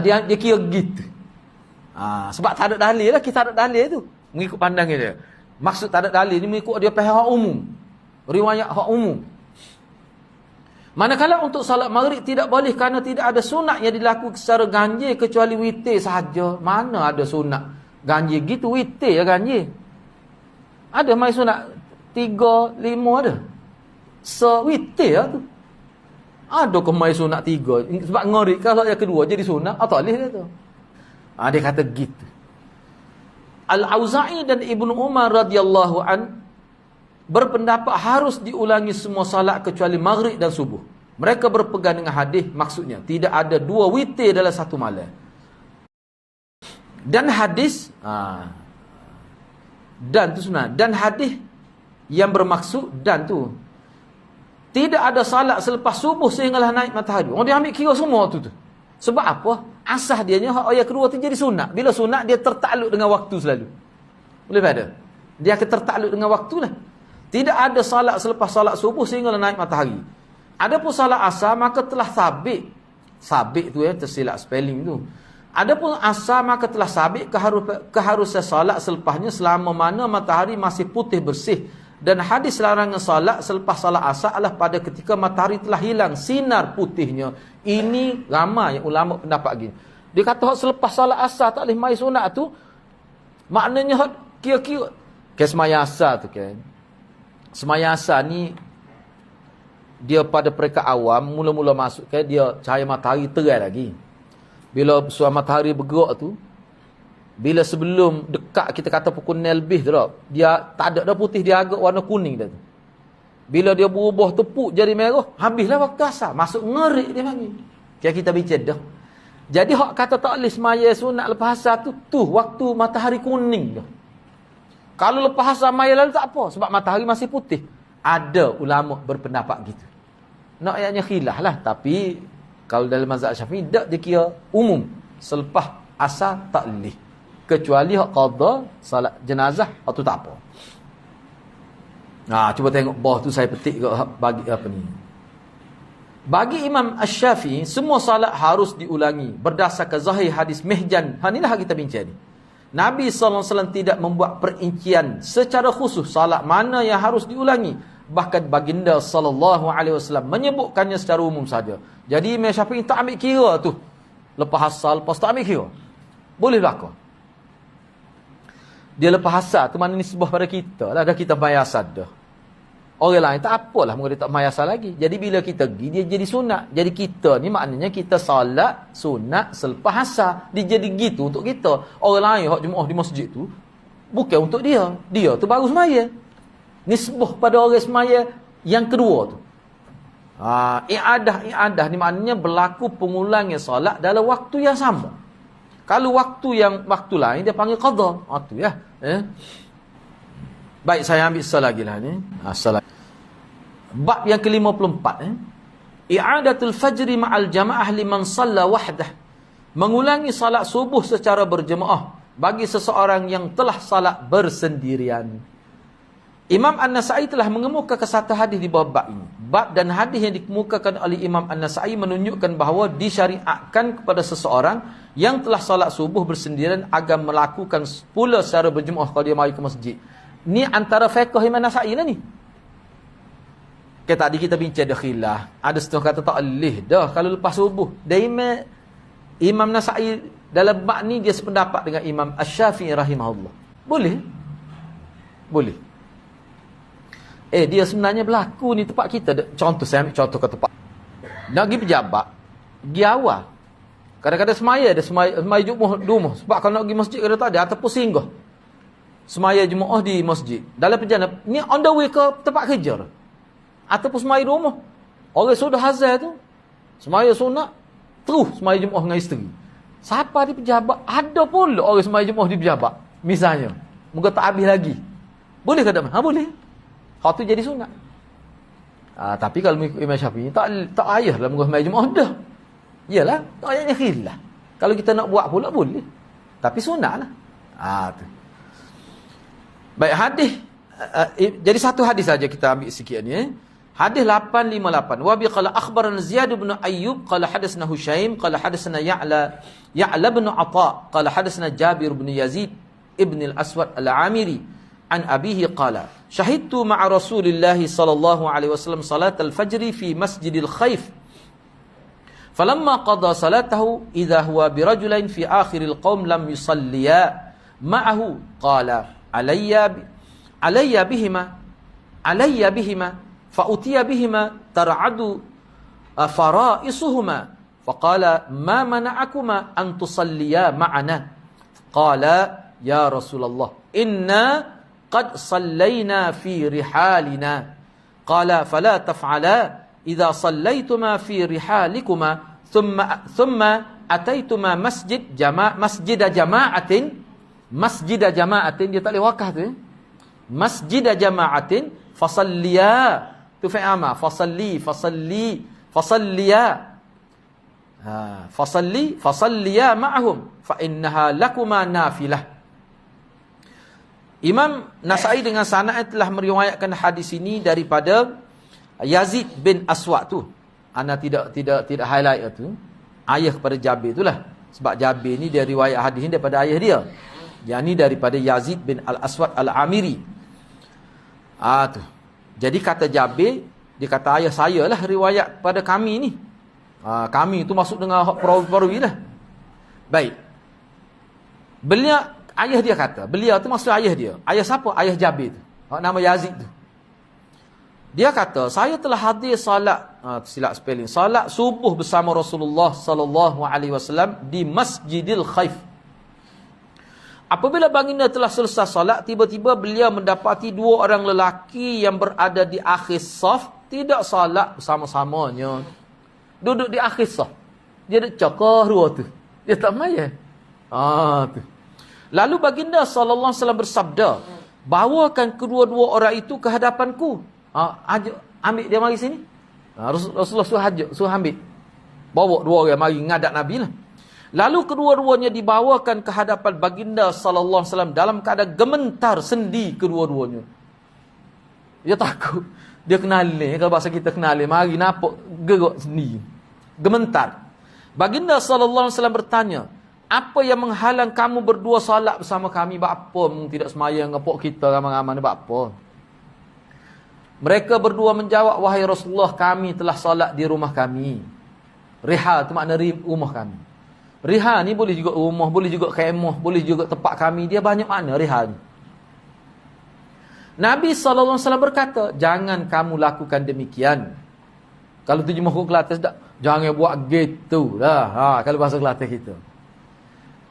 Dia kira gitu. Sebab tak ada dalil lah, kita tak ada dalil tu. Mengikut pandangan dia. Maksud tak ada dalil ni mengikut dia pihak umum. Riwayat hak umum. Manakala untuk salat maghrib tidak boleh kerana tidak ada sunat yang dilakukan secara ganjil kecuali witir sahaja. Mana ada sunat ganjil gitu, witir ya ganjil. Ada mai sunat 3, 5 ada. Witir lah tu. Ada ke mai sunat 3? Sebab ngorek kalau yang kedua jadi sunat, tak boleh dia tu. Dia kata gitu. Al-Auza'i dan Ibnu Umar radhiyallahu an berpendapat harus diulangi semua salat kecuali maghrib dan subuh. Mereka berpegang dengan hadis, maksudnya tidak ada 2 witir dalam satu malam. Dan hadis dan tu sebenarnya, dan hadis yang bermaksud dan tu tidak ada salat selepas subuh sehinggalah naik matahari. Dia ambil kira semua tu. Sebab apa? Asas dianya ayat kedua tu jadi sunat. Bila sunat dia tertakluk dengan waktu selalu. Boleh pada? Dia akan tertakluk dengan waktu lah. Tidak ada salat selepas salat subuh sehingga naik matahari. Adapun salat asar maka telah sabit. Sabit tu tersilap spelling tu. Adapun asar maka telah sabit keharusan salat selepasnya selama mana matahari masih putih bersih. Dan hadis larangan salat selepas salat asar adalah pada ketika matahari telah hilang sinar putihnya. Ini ramai ulama pendapat gini. Dia kata selepas salat asar tak boleh mai sunat tu. Maknanya kira-kira ke semaya asar tu kan. Semaya asar ni dia pada peringkat awam mula-mula masuk kan dia cahaya matahari terang lagi. Bila suara matahari bergerak tu, bila sebelum dekat kita kata pukul 9 lebih tu dia tak ada dah putih, dia agak warna kuning dah tu. Bila dia berubah tepuk jadi merah, habislah waktu asar, masuk ngerik dia panggil. Kaya kita bincang dah. Jadi hak kata tak boleh semaya sunat lepas asar tu waktu matahari kuning dah. Kalau lepas asar maya lalu tak apa sebab matahari masih putih. Ada ulama berpendapat gitu. Nak ayatnya khilaf lah, tapi kalau dalam mazhab Syafi'i tak dia kira umum. Selepas asar tak boleh. Kecuali hak qada salat jenazah atau tak apa. Cuba tengok bawah tu saya petik bagi apa ni. Bagi Imam Asy-Syafi'i semua salat harus diulangi berdasarkan zahir hadis Mihjan. Inilah kita bincang ni. Nabi SAW tidak membuat perincian secara khusus salat mana yang harus diulangi. Bahkan baginda SAW menyebutkannya secara umum saja. Jadi Imam Syafi'i tak ambil kira tu. Lepas asal, lepas tak ambil kira. Boleh berlaku. Dia lepas asal tu mana nisbah pada kita lah. Dah kita bayar asal dah. Orang lain tak apalah mungkin dia tak bayar asal lagi. Jadi bila kita pergi dia jadi sunat. Jadi kita ni maknanya kita salat sunat selepas asal. Dia jadi gitu untuk kita. Orang lain hak jemaah di masjid tu bukan untuk dia. Dia tu baru semaya. Nisbah pada orang semaya yang kedua tu. I'adah ni maknanya berlaku pengulangnya salat dalam waktu yang sama. Kalau waktu lain dia panggil qadha. Tu ya. Baik, saya ambil soal lagi lah ni. Bab yang ke-54 i'adatul fajri ma'al jamaah liman shalla wahdah. Mengulangi salat subuh secara berjemaah bagi seseorang yang telah salat bersendirian. Imam An-Nasa'i telah mengemukakan satu hadis di bawah bab ini. Bab dan hadis yang dikemukakan oleh Imam An-Nasa'i menunjukkan bahawa disyariatkan kepada seseorang yang telah salat subuh bersendirian agar melakukan pula secara berjemaah kalau dia mari ke masjid. Ni antara fiqh Imam Nasa'i lah ni. Tadi kita bincang dah khilaf. Ada setengah kata tak boleh dah kalau lepas subuh. Dan Imam Nasa'i dalam bab ni dia sependapat dengan Imam Asy-Syafi'i rahimahullah. Boleh? Boleh. Dia sebenarnya berlaku ni tempat kita. Contoh, saya ambil contoh ke tempat. Nak pergi pejabat, pergi awal. Kadang-kadang semaya Jumaat di rumah. Sebab kalau nak pergi masjid kadang tak ada, ataupun singgah semaya Jumaat di masjid. Dalam perjalanan, ni on the way ke tempat kerja. Ataupun semaya di rumah. Orang sudah hazal tu, semaya sunat, terus semaya Jumaat dengan isteri. Siapa di pejabat? Ada pula orang semaya Jumaat di pejabat. Misalnya, muka tak habis lagi. Boleh ke tak? Boleh. Hak tu jadi sunat. Tapi kalau mengikut Imam Syafi'i, tak payah lah muka semaya Jumaat dah. Yalah, ayatnya khilaf. Kalau kita nak buat pula boleh. Tapi sunat lah. Tu. Baik, hadis. Jadi satu hadis saja kita ambil sikit ni. Hadis 858. Wa bi qala akhbarana Ziyad bin Ayyub qala hadatsana Hushaim qala hadatsana Ya'la bin Atha qala hadatsana Jabir bin Yazid ibn al-Aswad al-Amiri an abihi qala syahidtu ma'a Rasulillah sallallahu alaihi wasallam salat al-fajr fi Masjidil Khaif falamma qada salatahu idha huwa bi rajulain fi akhiril qaum lam yusalliya ma'ahu qala alayya bihima فأتي بهما ترعد فرائصهما فقال ما منعكما أن تصليا معنا قال يا رسول الله إنا قد صلينا في رحالنا قال فلا تفعلا إذا صليتما في رحالكما ثم أتيتما مسجد جماعة dia tak boleh wakah tu masjid jama'atin fasalliya tu fi'ama fasalliya fasalliya ma'ahum fa innaha lakuma nafilah. Imam Nasai dengan sanad telah meriwayatkan hadis ini daripada Yazid bin Aswad tu. Ana tidak highlight tu. Ayah kepada Jabir itulah. Sebab Jabir ni dia riwayat hadis ni daripada ayah dia. Yang ni daripada Yazid bin Al-Aswad Al-Amiri. Tu. Jadi kata Jabir, dia kata ayah saya lah riwayat pada kami ni. Kami tu masuk dengan perawi-perawi lah. Baik. Ayah dia kata, beliau tu maksud ayah dia. Ayah siapa? Ayah Jabir tu. Nama Yazid tu. Dia kata, saya telah hadir salat, silap spelling, salat subuh bersama Rasulullah sallallahu alaihi wasallam di Masjidil Khaif. Apabila baginda telah selesai salat, tiba-tiba beliau mendapati dua orang lelaki yang berada di akhir saf, tidak salat bersama-samanya. Duduk di akhir saf. Dia duduk cakap dua tu. Dia tak maya. Tu. Lalu baginda sallallahu alaihi wasallam bersabda, bawakan kedua-dua orang itu ke hadapanku. Ambil dia mari sini. Rasulullah suruh ambil. Bawa dua orang mari ngadap Nabi lah. Lalu kedua-duanya dibawakan ke hadapan baginda sallallahu alaihi wasallam dalam keadaan gemetar sendi kedua-duanya. Dia takut. Dia kenali, kalau bahasa kita kenali, mari nampak gerak sendi. Gementar. Baginda sallallahu alaihi wasallam bertanya, apa yang menghalang kamu berdua salat bersama kami? Apa tidak semayang ngepok kita ramai-ramai ni apa? Mereka berdua menjawab, wahai Rasulullah, kami telah salat di rumah kami. Rihal tu makna rumah kami. Rihal ni boleh juga rumah, boleh juga kemah, boleh juga tempat kami. Dia banyak makna rihal ni. Nabi SAW berkata, jangan kamu lakukan demikian. Kalau terjemah ke Kelantan, jangan buat gitu lah. Kalau bahasa Kelantan kita.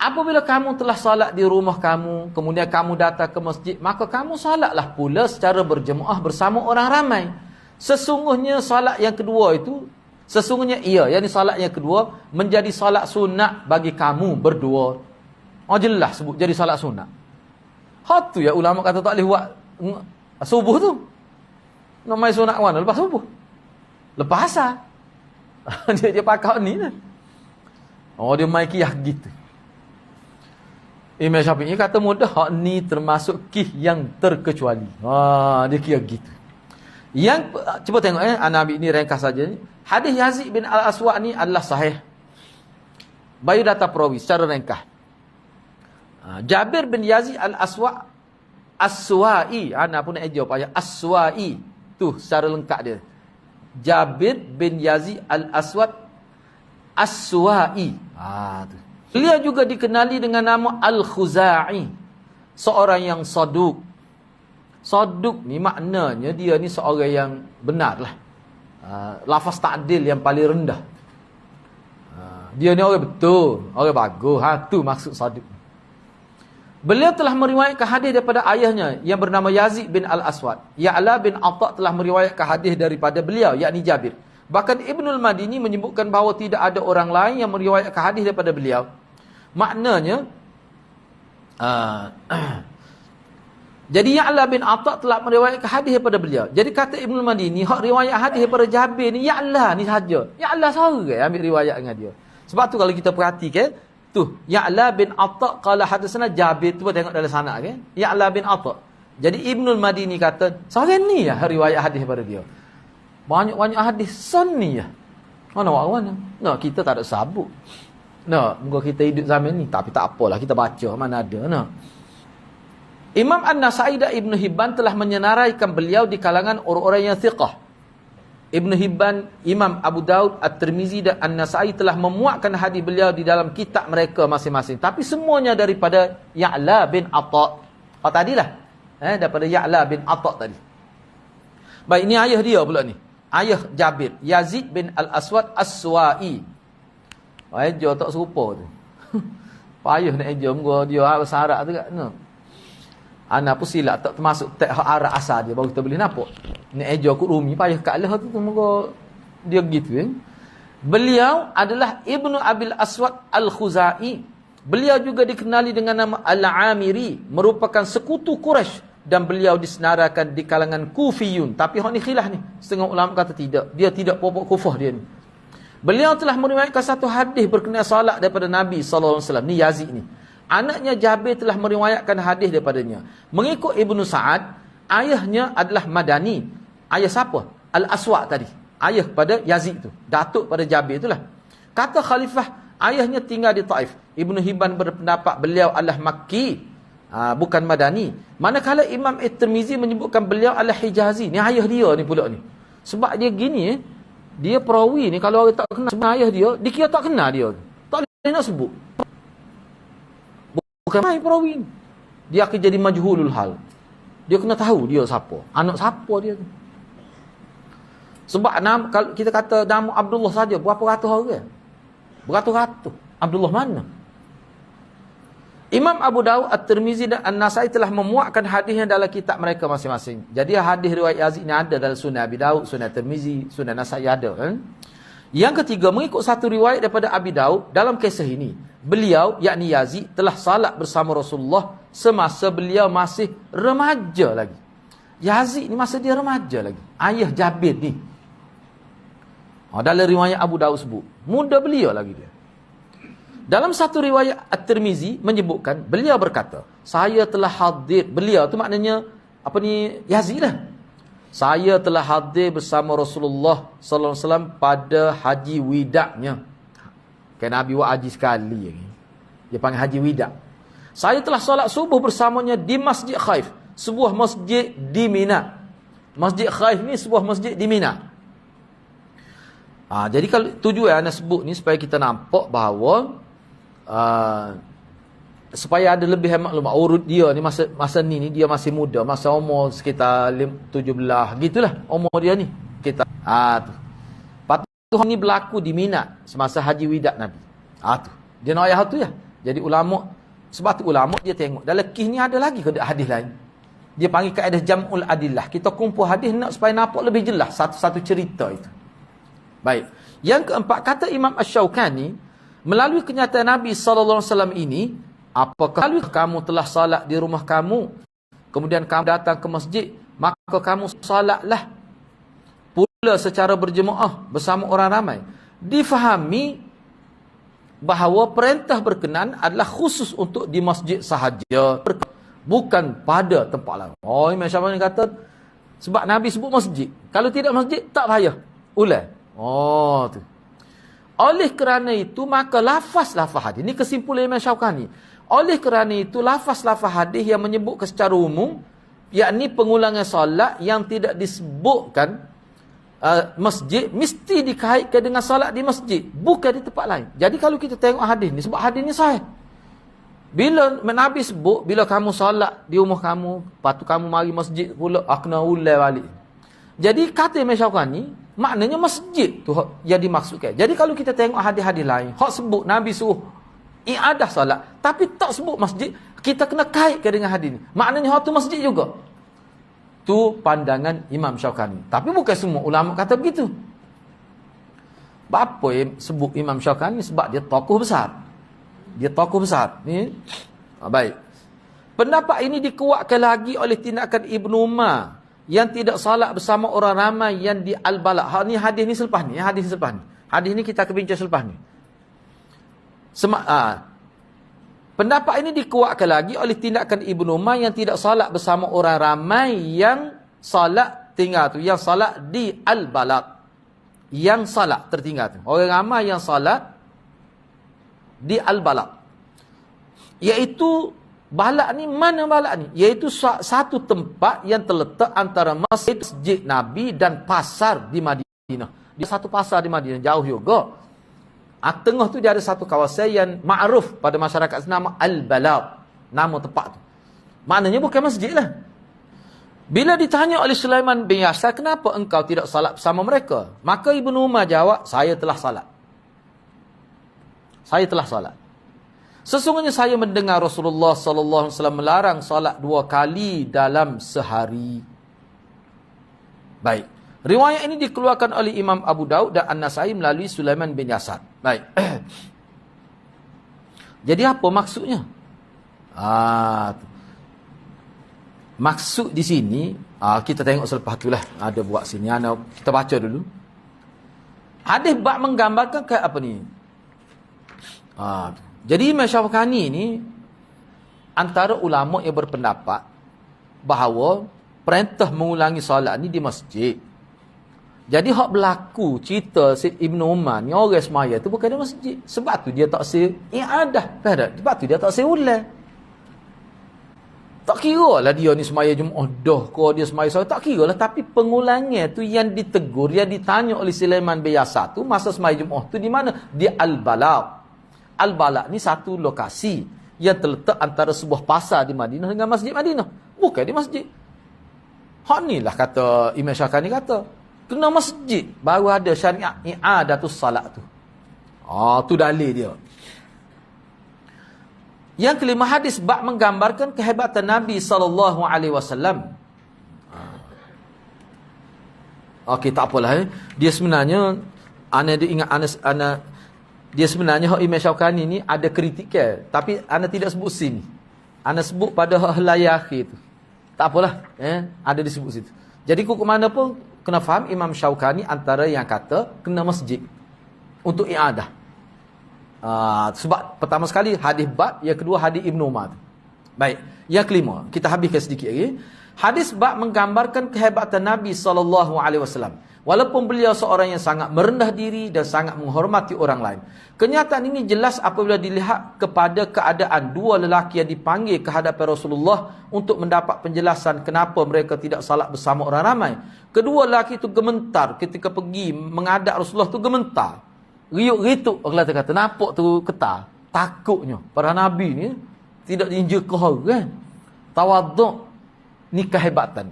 Apabila kamu telah salat di rumah kamu, kemudian kamu datang ke masjid, maka kamu salatlah pula secara berjemaah bersama orang ramai. Sesungguhnya salat yang kedua itu, yang salat yang kedua menjadi salat sunat bagi kamu berdua. Jelas sebut jadi salat sunat. Hatu ya ulama kata tak boleh buat subuh tu. Namai sunat mana lepas subuh? Lepas asar. dia pakai ni lah. Dia main kiyah gitu. Imam Syafi'i kata mudah, hak ni termasuk kih yang terkecuali. Dia kira gitu. Yang cuba tengok Nabi ni ringkas saja ni. Hadis Yazid bin Al-Aswad ni adalah sahih. Biodata perawi secara ringkas. Jabir bin Yazid Al-Aswad As-Suwa'i, ana pun nak jawab ayat As-Suwa'i tu secara lengkap dia. Jabir bin Yazid Al-Aswad As-Suwa'i. Tu. Beliau juga dikenali dengan nama Al-Khuza'i, seorang yang saduk. Saduk ni maknanya dia ni seorang yang benar lah. Lafaz ta'dil yang paling rendah. Dia ni orang betul, orang bagus. Tu maksud Sadiq. Beliau telah meriwayatkan hadis daripada ayahnya yang bernama Yazid bin Al-Aswad. Ya'la bin Atha telah meriwayatkan hadis daripada beliau, yakni Jabir. Bahkan Ibnul Madini menyebutkan bahawa tidak ada orang lain yang meriwayatkan hadis daripada beliau. Maknanya jadi Ya'la bin Atha telah meriwayatkan hadis daripada beliau. Jadi kata Ibnul Madini, hak riwayat hadis daripada Jabir ni Ya'la ni saja. Ya'la seorang ambil riwayat dengan dia. Sebab tu kalau kita perhatikan, tu Ya'la bin Atha qala hadatsana Jabir, tu tengok dalam sanad kan. Ya'la bin Atha. Jadi Ibnul Madini kata, seorang ni ya riwayat hadis daripada dia. Banyak-banyak hadis sunni ya. Mana mana? No, kita tak ada sabuk. No, moga kita hidup zaman ni, tapi tak apalah kita baca mana ada no. Imam An-Nasa'i dan Ibn Hibban telah menyenaraikan beliau di kalangan orang-orang yang thiqah. Ibn Hibban, Imam Abu Daud, At-Tirmizi dan An-Nasa'i telah memuatkan hadis beliau di dalam kitab mereka masing-masing. Tapi semuanya daripada Ya'la bin Atha. Oh tadilah. Daripada Ya'la bin Atha tadi. Baik, ini ayah dia pula ni. Ayah Jabir, Yazid bin Al-Aswad As-Suwa'i. Eja tak serupa tu. Payah nak eja muka dia bahasa Arab tu kat. No. Ana pun silap tak termasuk tak hak Arab asal dia baru kita boleh nampak. Ni eja ku Rumi payah kat lah tu muka dia gitu kan. Beliau adalah Ibnu Abil Aswad Al-Khuzai. Beliau juga dikenali dengan nama Al-Amiri, merupakan sekutu Quraisy. Dan beliau disenarakan di kalangan Kufiyun. Tapi hak ni khilaf ni. Setengah ulama kata tidak. Dia tidak pokok kufah dia ni. Beliau telah meriwayatkan satu hadis berkenaan salat daripada Nabi SAW. Ni Yazid ni. Anaknya Jabir telah meriwayatkan hadis daripadanya. Mengikut Ibnu Sa'ad, ayahnya adalah Madani. Ayah siapa? Al-Aswad tadi. Ayah pada Yazid tu. Datuk pada Jabir itulah. Kata khalifah, ayahnya tinggal di Taif. Ibnu Hibban berpendapat beliau adalah Makki. Bukan Madani. Manakala Imam At-Tirmizi menyebutkan beliau adalah Hijazi. Ni ayah dia ni pula ni. Sebab dia gini dia perawi ni, kalau orang tak kenal sebenarnya ayah dia, dikira tak kenal dia. Tak boleh nak sebut. Bukan main perawi ni. Dia akan jadi majhulul hal. Dia kena tahu dia siapa. Anak siapa dia tu. Sebab kalau kita kata nama Abdullah saja, berapa ratus orang? Beratus-ratus. Abdullah mana? Imam Abu Daud, At-Tirmizi dan An-Nasa'i telah memuatkan hadisnya dalam kitab mereka masing-masing. Jadi hadis riwayat Yazid ni ada dalam Sunan Abi Daud, Sunan Tirmizi, Sunan Nasa'i ada kan. Yang ketiga, mengikut satu riwayat daripada Abi Daud dalam kisah ini, beliau yakni Yazid telah salat bersama Rasulullah semasa beliau masih remaja lagi. Yazid ni masa dia remaja lagi. Ayah Jabir ni. Dalam riwayat Abu Daud sebut, muda beliau lagi dia. Dalam satu riwayat At-Tirmizi menyebutkan, beliau berkata, saya telah hadir, beliau tu maknanya, Yazid lah. Saya telah hadir bersama Rasulullah sallallahu alaihi wasallam pada haji widaknya. Kan Nabi buat haji sekali. Dia panggil haji widak. Saya telah solat subuh bersamanya di Masjid Khaif, sebuah masjid di Mina. Masjid Khaif ni sebuah masjid di Mina. Jadi kalau tujuan anda sebut ni supaya kita nampak bahawa supaya ada lebih maklumat urut dia ni masa ni dia masih muda, masa umur sekitar 17 gitulah umur dia ni kita tu. Patuh ni berlaku di Mina semasa haji widak Nabi. Tu dia nak ayat tu ya. Jadi ulama, sebab tu ulama dia tengok dalam kisah ni ada lagi ke hadis lain. Dia panggil kaedah jam'ul adillah. Kita kumpul hadis nak supaya nampak lebih jelas satu-satu cerita itu. Baik. Yang keempat, kata Imam Asy-Syaukani, melalui kenyataan Nabi SAW ini, apakah kamu telah salat di rumah kamu, kemudian kamu datang ke masjid, maka kamu salatlah pula secara berjemaah bersama orang ramai. Difahami bahawa perintah berkenan adalah khusus untuk di masjid sahaja, bukan pada tempat lain. Imam Syafi'i kata, sebab Nabi sebut masjid. Kalau tidak masjid, tak payah ulang. Tu. Oleh kerana itu, maka lafaz-lafaz hadis. Ini kesimpulan Imam Syaukani. Oleh kerana itu, lafaz-lafaz hadis yang menyebut secara umum, yakni pengulangan solat yang tidak disebutkan masjid, mesti dikaitkan dengan solat di masjid, bukan di tempat lain. Jadi kalau kita tengok hadis ni, sebab hadis ni sahih. Bila Nabi sebut, bila kamu solat di rumah kamu, lepas tu kamu mari masjid pula, kena ulang balik. Jadi kata Imam Syaukani, maknanya masjid tu yang dimaksudkan. Jadi kalau kita tengok hadis-hadis lain, hak sebut Nabi suruh i'adah salat, tapi tak sebut masjid, kita kena kaitkan dengan hadis ni. Maknanya hak tu masjid juga. Tu pandangan Imam Syaukani. Tapi bukan semua ulama kata begitu. Apa yang sebut Imam Syaukani? Sebab dia tokoh besar. Dia tokoh besar. Ni. Baik. Pendapat ini dikuatkan lagi oleh tindakan Ibnu Umar yang tidak salat bersama orang ramai yang di Al-Balak. Ni hadis ni selepas ni. Hadis ni selepas ni. Hadis ni kita akan bincang selepas ni. Pendapat ini dikuatkan lagi oleh tindakan Ibnu Umar yang tidak salat bersama orang ramai yang salat tinggal tu. Yang salat di Al-Balak. Yang salat tertinggal tu. Orang ramai yang salat di Al-Balak. Iaitu Balak ni, mana Balak ni? Iaitu satu tempat yang terletak antara masjid Nabi dan pasar di Madinah. Dia satu pasar di Madinah, jauh juga. Tengah tu dia ada satu kawasan yang ma'ruf pada masyarakat nama Al-Balak. Nama tempat tu. Maknanya bukan masjid lah. Bila ditanya oleh Sulaiman bin Yasar, kenapa engkau tidak salat bersama mereka? Maka Ibnu Umar jawab, saya telah salat. Saya telah salat. Sesungguhnya saya mendengar Rasulullah sallallahu alaihi wasallam melarang salat 2 kali dalam sehari. Baik. Riwayat ini dikeluarkan oleh Imam Abu Daud dan An-Nasai melalui Sulaiman bin Yasar. Baik. Jadi apa maksudnya? Maksud di sini, kita tengok selepas itulah. Ada buat sini. Kita baca dulu. Hadis bab menggambarkan kayak apa ni? Jadi Imam Syaukani ni antara ulama yang berpendapat bahawa perintah mengulangi solat ni di masjid. Jadi hak berlaku cerita Ibnu Umar ni orang semaya tu bukan di masjid. Sebab tu dia tak i'adah. Sebab tu dia tak ulang. Tak kira lah dia ni semaya Jumaat dah ke dia semaya solat. Tak kira lah. Tapi pengulangan tu yang ditegur, yang ditanya oleh Sulaiman bin Yasar tu masa semaya Jumaat tu di mana? Di Al-Balak. Al-Balak ni satu lokasi yang terletak antara sebuah pasar di Madinah dengan masjid Madinah. Bukan di masjid. Hak ni lah kata Imam Syaukani kata. Kena masjid. Baru ada syariat i'adatus salat tu. Tu dalil dia. Yang kelima, hadis bab menggambarkan kehebatan Nabi SAW. Okey, tak apalah. Dia sebenarnya, dia sebenarnya Imam Syaukani ni ada kritikal, tapi ana tidak sebut sini. Ana sebut pada helai akhir tu. Tak apalah, ada disebut situ. Jadi kok mana pun kena faham Imam Syaukani antara yang kata kena masjid untuk i'adah. Sebab pertama sekali hadis bab, yang kedua hadis Ibnu Umar. Baik, yang kelima, kita habiskan sedikit lagi. Hadis bab menggambarkan kehebatan Nabi SAW. Walaupun beliau seorang yang sangat merendah diri dan sangat menghormati orang lain. Kenyataan ini jelas apabila dilihat kepada keadaan 2 lelaki yang dipanggil ke hadapan Rasulullah untuk mendapat penjelasan kenapa mereka tidak salat bersama orang ramai. Kedua lelaki itu gementar ketika pergi menghadap Rasulullah tu gementar. Riuk-rituk, orang kata nampak tu ketar. Takutnya para Nabi ni tidak diinjak ke orang. Tawaduk ni kehebatan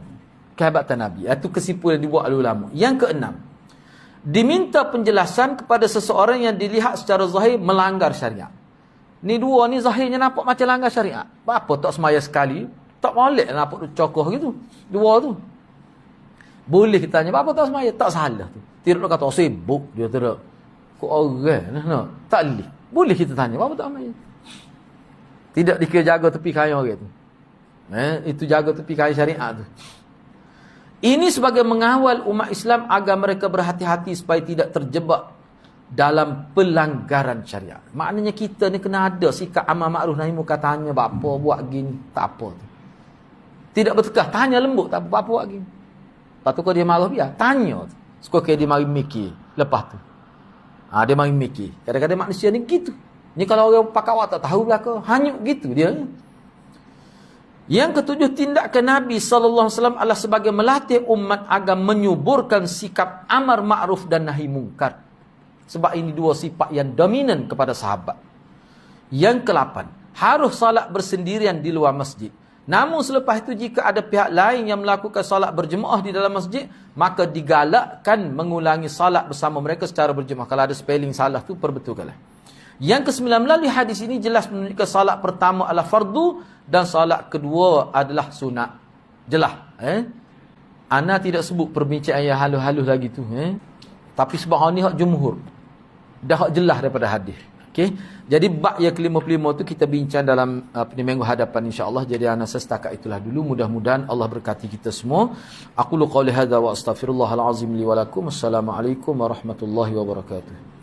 Nabi. Itu kesimpulan dibuat oleh ulama. Yang keenam, diminta penjelasan kepada seseorang yang dilihat secara zahir melanggar syariat. Ni dua ni zahirnya nampak macam langgar syariat. Apa tak semaya sekali, tak molek nampak tu cokoh gitu. Dua tu. Boleh kita tanya, apa tak semaya? Tak salah tu. Tidak nak kata sibuk dia tidak. Kok orang nak. Tak boleh. Boleh kita tanya, apa tak semaya? Tidak dikira jaga tepi kayu orang tu. Itu jaga tepi kayu syariat tu. Ini sebagai mengawal umat Islam agar mereka berhati-hati supaya tidak terjebak dalam pelanggaran syariat. Maknanya kita ni kena ada sikap amal ma'ruf nahi munkar, tanya apa buat gini, tak apa tu. Tidak bertekah, tanya lembut, tak apa buat gini. Lepas tu kalau dia marah biar, tanya tu. Sekali dia mari mikir lepas tu. Dia mari mikir. Kadang-kadang manusia ni gitu. Ni kalau orang pakawat tak tahu belaka, hanyut gitu dia. Yang ketujuh, tindakan Nabi SAW adalah sebagai melatih umat agar menyuburkan sikap amar ma'ruf dan nahi mungkar. Sebab ini dua sifat yang dominan kepada sahabat. Yang ke-8, harus salat bersendirian di luar masjid. Namun selepas itu jika ada pihak lain yang melakukan salat berjemaah di dalam masjid, maka digalakkan mengulangi salat bersama mereka secara berjemaah. Kalau ada spelling salah tu perbetulkanlah. Yang ke-9, melalui hadis ini jelas menunjukkan salat pertama adalah fardu dan salat kedua adalah sunat. Jelas. Ana tidak sebut perbincangan yang halus-halus lagi tu. Tapi sebab ni hak jumhur. Dah hak jelas daripada hadis. Okey. Jadi bab yang ke-55 tu kita bincang dalam minggu hadapan insya-Allah. Jadi ana setakat itulah dulu. Mudah-mudahan Allah berkati kita semua. Aqulu qouli hadza wa astaghfirullahal azim li wa lakum. Assalamualaikum warahmatullahi wabarakatuh.